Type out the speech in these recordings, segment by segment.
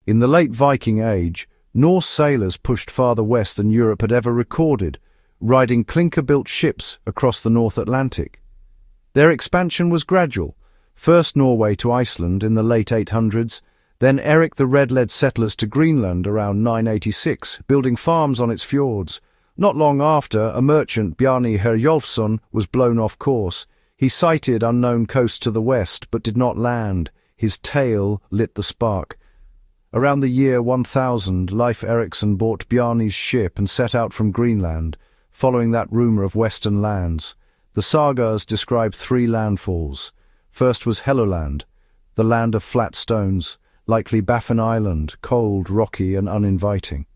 In the late Viking Age, Norse sailors pushed farther west than Europe had ever recorded, riding clinker-built ships across the North Atlantic. Their expansion was gradual, first Norway to Iceland in the late 800s, then Eric the Red led settlers to Greenland around 986, building farms on its fjords. Not long after, a merchant, Bjarni Herjolfsson, was blown off course. He sighted unknown coasts to the west, but did not land. His tale lit the spark. Around the year 1000, Leif Erikson bought Bjarni's ship and set out from Greenland, following that rumour of western lands. The sagas describe three landfalls. First was Helluland, the land of flat stones, likely Baffin Island, cold, rocky and uninviting.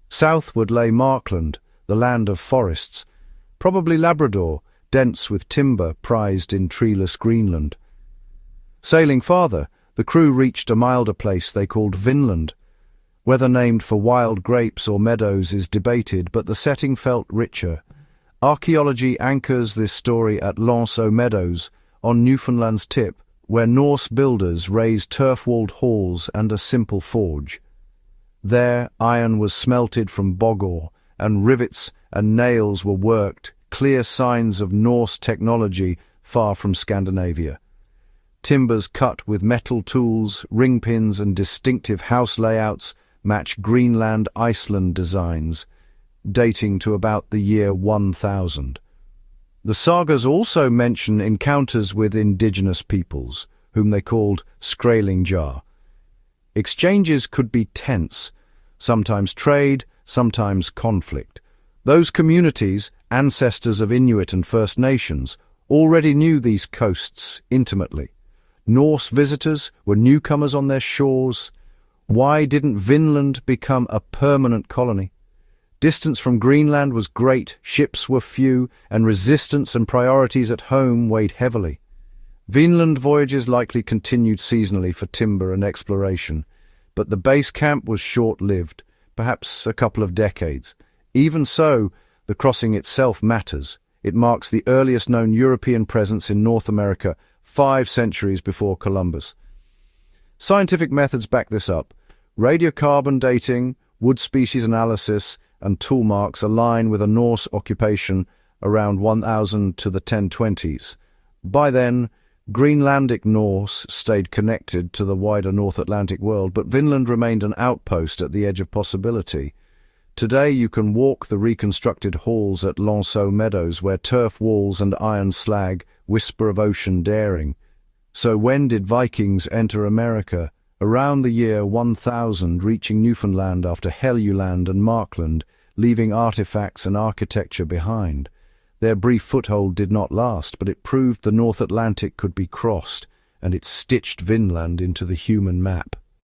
Southward lay Markland, the land of forests, probably Labrador, dense with timber prized in treeless Greenland. Sailing farther, the crew reached a milder place they called Vinland. Whether named for wild grapes or meadows is debated, but the setting felt richer. Archaeology anchors this story at Lens-aux-Meadows, on Newfoundland's tip, where Norse builders raised turf-walled halls and a simple forge. There, iron was smelted from bog ore, and rivets and nails were worked, clear signs of Norse technology far from Scandinavia. Timbers cut with metal tools, ring pins and distinctive house layouts match Greenland-Iceland designs, dating to about the year 1000. The sagas also mention encounters with indigenous peoples, whom they called Skraelingjar. Exchanges could be tense, sometimes trade, sometimes conflict. Those communities, ancestors of Inuit and First Nations, already knew these coasts intimately. Norse visitors were newcomers on their shores. Why didn't Vinland become a permanent colony? Distance from Greenland was great, ships were few, and resistance and priorities at home weighed heavily. Vinland voyages likely continued seasonally for timber and exploration, but the base camp was short-lived, perhaps a couple of decades. Even so, the crossing itself matters. It marks the earliest known European presence in North America, 5 centuries before Columbus. Scientific methods back this up. Radiocarbon dating, wood species analysis, and tool marks align with a Norse occupation around 1000 to the 1020s. By then, Greenlandic Norse stayed connected to the wider North Atlantic world, but Vinland remained an outpost at the edge of possibility. Today you can walk the reconstructed halls at Lens-aux-Meadows, where turf walls and iron slag whisper of ocean daring. So when did Vikings enter America? Around the year 1000, reaching Newfoundland after Helluland and Markland, leaving artifacts and architecture behind. Their brief foothold did not last, but it proved the North Atlantic could be crossed, and it stitched Vinland into the human map.